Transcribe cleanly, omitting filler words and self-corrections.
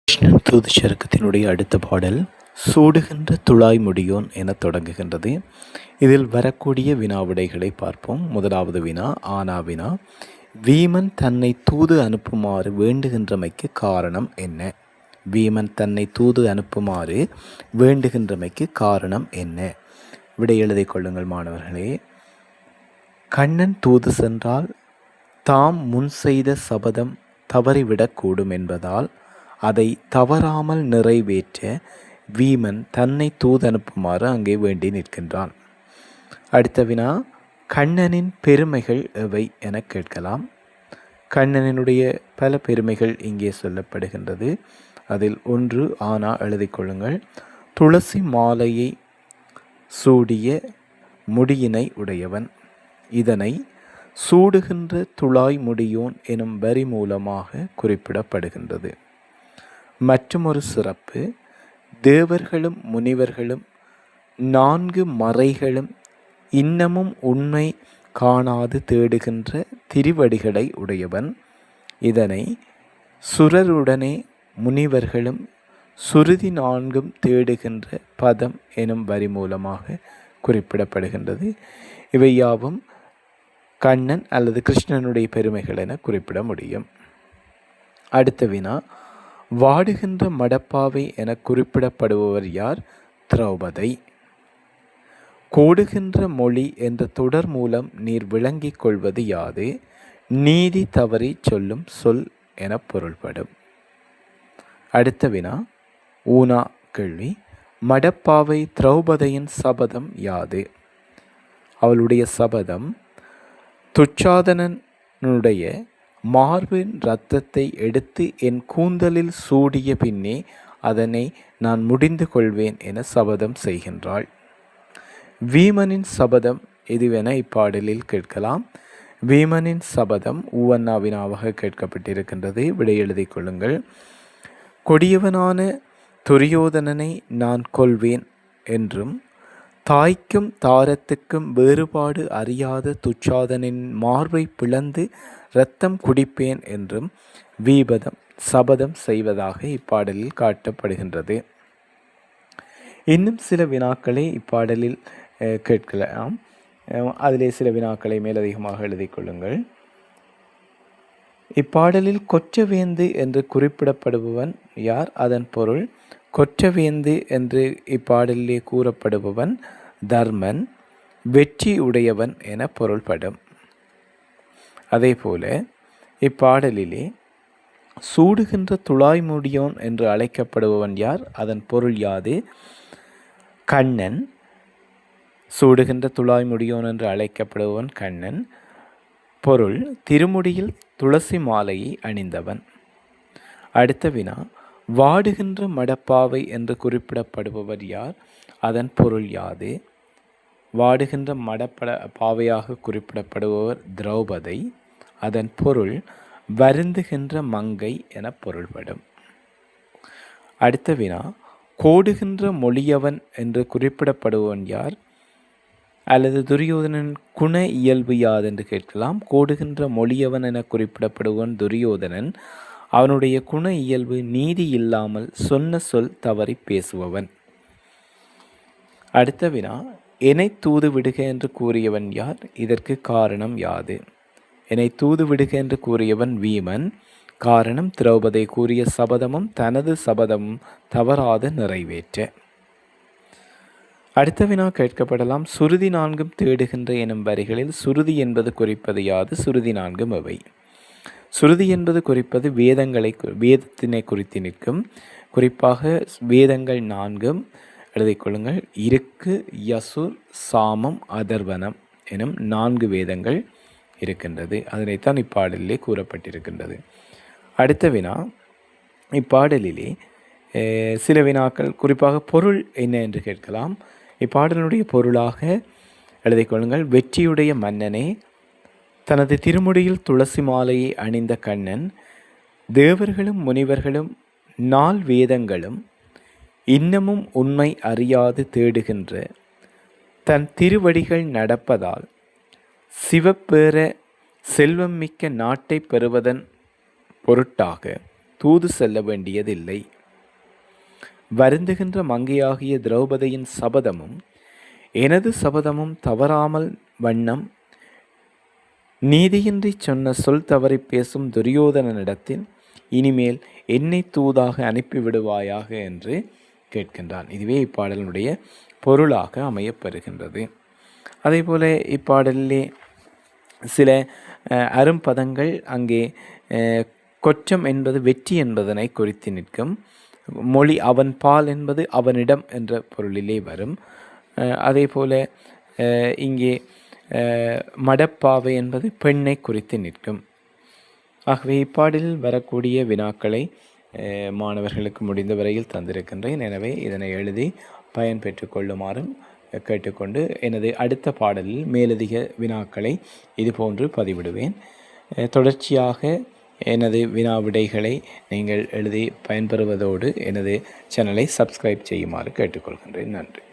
கிருஷ்ணன் தூது சருக்கத்தினுடைய அடுத்த பாடல் சூடுகின்ற துழாய் முடியோன் என தொடங்குகின்றது. இதில் வரக்கூடிய வினாவிடைகளை பார்ப்போம். முதலாவது வினா ஆனா வினா. வீமன் தன்னை தூது அனுப்புமாறு வேண்டுகின்றமைக்கு காரணம் என்ன? வீமன் தன்னை தூது அனுப்புமாறு வேண்டுகின்றமைக்கு காரணம் என்ன? விடை எழுதிக் கொள்ளுங்கள் மாணவர்களே. கண்ணன் தூது சென்றால் தாம் முன் செய்த சபதம் தவறிவிடக்கூடும் என்பதால் அதை தவறாமல் நிறைவேற்ற வீமன் தன்னை தூதனுப்புமாறு அங்கே வேண்டி நிற்கின்றான். அடுத்த வினா கண்ணனின் பெருமைகள் எவை என கேட்கலாம். கண்ணனினுடைய பல பெருமைகள் இங்கே சொல்லப்படுகின்றது. அதில் ஒன்று ஆனா எழுதிக் கொள்ளுங்கள். துளசி மாலையை சூடிய முடியினை உடையவன். இதனை சூடுகின்ற துழாய் முடியோன் எனும் வரி மூலமாக குறிப்பிடப்படுகின்றது. மற்றுமொரு சிறப்பு, தேவர்களும் முனிவர்களும் 4 மறைகளும் இன்னமும் உண்மை காணாது தேடுகின்ற திருவடிகளை உடையவன். இதனை சுரருடனே முனிவர்களும் சுருதி 4 தேடுகின்ற பதம் எனும் வரி மூலமாக குறிப்பிடப்படுகின்றது. இவை யாவும் கண்ணன் அல்லது கிருஷ்ணனுடைய பெருமைகள் என குறிப்பிட முடியும். அடுத்த வினா வாடுகின்ற மடப்பாவை என குறிப்பிடப்படுபவர் யார்? திரௌபதி. கோடுகின்ற மொழி என்ற தொடர் மூலம் நீர் விளங்கிக் கொள்வது யாது? நீதி தவறி சொல்லும் சொல் என பொருள்படும். அடுத்த வினா ஊனா கேள்வி. மடப்பாவை திரௌபதியின் சபதம் யாது? அவளுடைய சபதம் துச்சாதனனுடைய மார்பின் இரத்தத்தை எடுத்து என் கூந்தலில் சூடிய பின்னே அதனை நான் முடிந்து கொள்வேன் என சபதம் செய்கின்றாள். வீமனின் சபதம் எதுவென இப்பாடலில் கேட்கலாம். வீமனின் சபதம் ஊவன்னாவினாவாக கேட்கப்பட்டிருக்கின்றது. விடை எழுதிக் கொள்ளுங்கள். கொடியவனான துரியோதனனை நான் கொல்வேன் என்றும் தாய்க்கும் தாரத்துக்கும் வேறுபாடு அறியாத துச்சாதனின் மார்பை பிளந்து இரத்தம் குடிப்பேன் என்றும் வீபதம் சபதம் செய்வதாக இப்பாடலில் காட்டப்படுகின்றது. இன்னும் சில வினாக்களை இப்பாடலில் கேட்கலாம். அதிலே சில வினாக்களை மேலதிகமாக எழுதிக் கொள்ளுங்கள். இப்பாடலில் கொற்றவேந்து என்று குறிப்பிடப்படுபவன் யார்? அதன் பொருள் கொற்றவேந்து என்று இப்பாடலிலே கூறப்படுபவன் தர்மன், வெற்றி உடையவன் என பொருள்படும். அதே போல இப்பாடலிலே சூடுகின்ற துழாய் முடியோன் என்று அழைக்கப்படுபவன் யார்? அதன் பொருள் யாது? கண்ணன். சூடுகின்ற துழாய் முடியோன் என்று அழைக்கப்படுபவன் கண்ணன். பொருள் திருமுடியில் துளசி மாலையை அணிந்தவன். அடுத்த வினா வாடுகின்ற மடப்பாவை என்று குறிப்பிடப்படுபவர் யார்? அதன் பொருள் யாது? வாடுகின்ற பாவையாக குறிப்பிடப்படுபவர் திரௌபதி. அதன் பொருள் வருந்துகின்ற மங்கை என பொருள்படும். அடுத்த வினா கோடுகின்ற மொழியவன் என்று குறிப்பிடப்படுபவன் யார்? அல்லது துரியோதனன் குண இயல்பு யாது என்று கேட்கலாம். கோடுகின்ற மொழியவன் என குறிப்பிடப்படுபவன் துரியோதனன். அவனுடைய குண இயல்பு நீதி இல்லாமல் சொன்ன சொல் தவறி பேசுபவன். அடுத்த வினா என்னை தூது விடுக என்று கூறியவன் யார்? இதற்கு காரணம் யாது? என்னை தூது விடுக என்று கூறியவன் வீமன். காரணம் திரௌபதி கூறிய சபதமும் தனது சபதமும் தவறாது நிறைவேற்ற. அடுத்த வினா கேட்கப்படலாம். சுருதி 4 தேடுகின்ற எனும் வரிகளில் சுருதி என்பது குறிப்பது யாது? சுருதி 4 எவை? சுருதி என்பது குறிப்பது வேதத்தினை குறித்து நிற்கும். குறிப்பாக வேதங்கள் 4 எழுதிக் கொள்ளுங்கள். இருக்கு, யசுர், சாமம், அதர்வனம் எனும் 4 வேதங்கள் இருக்கின்றது. அதனைத்தான் இப்பாடலிலே கூறப்பட்டிருக்கின்றது. அடுத்த வினா இப்பாடலிலே சில வினாக்கள் குறிப்பாக பொருள் என்ன என்று கேட்கலாம். இப்பாடலுடைய பொருளாக எழுதிக் கொள்ளுங்கள். வெற்றியுடைய மன்னனே, தனது திருமுடியில் துளசி மாலையை அணிந்த கண்ணன், தேவர்களும் முனிவர்களும் 4 வேதங்களும் இன்னமும் உண்மை அறியாது தேடுகின்ற தன் திருவடிகள் நடப்பதால் சிவப்பேற செல்வம் மிக்க நாட்டை பெறுவதன் பொருட்டாக தூது செல்ல வேண்டியதில்லை. வருந்துகின்ற மங்கையாகிய திரௌபதியின் சபதமும் எனது சபதமும் தவறாமல் வண்ணம் நீதியின்றி சொன்ன சொல் தவறி பேசும் துரியோதனனிடத்தில் இனிமேல் என்னை தூதாக அனுப்பிவிடுவாயாக என்று கேட்கின்றான். இதுவே இப்பாடலினுடைய பொருளாக அமையப்பெறுகின்றது. அதே போல இப்பாடலிலே சில அரும்பதங்கள் அங்கே கொற்றம் என்பது வெற்றி என்பதனை குறித்து நிற்கும். மொழி அவன் பால் என்பது அவனிடம் என்ற பொருளிலே வரும். அதே போல இங்கே மடப்பாவை என்பது பெண்ணை குறித்து நிற்கும். ஆகவே இப்பாடலில் வரக்கூடிய வினாக்களை மாணவர்களுக்கு முடிந்த வரையில் தந்திருக்கின்றேன். எனவே இதனை எழுதி பயன் பெற்று கொள்ளுமாறும் கேட்டுக்கொண்டு எனது அடுத்த பாடலில் மேலதிக வினாக்களை இதுபோன்று பதிவிடுவேன். தொடர்ச்சியாக எனது வினா விடைகளை நீங்கள் எழுதி பயன்பெறுவதோடு எனது சேனலை சப்ஸ்கிரைப் செய்யுமாறு கேட்டுக்கொள்கின்றேன். நன்றி.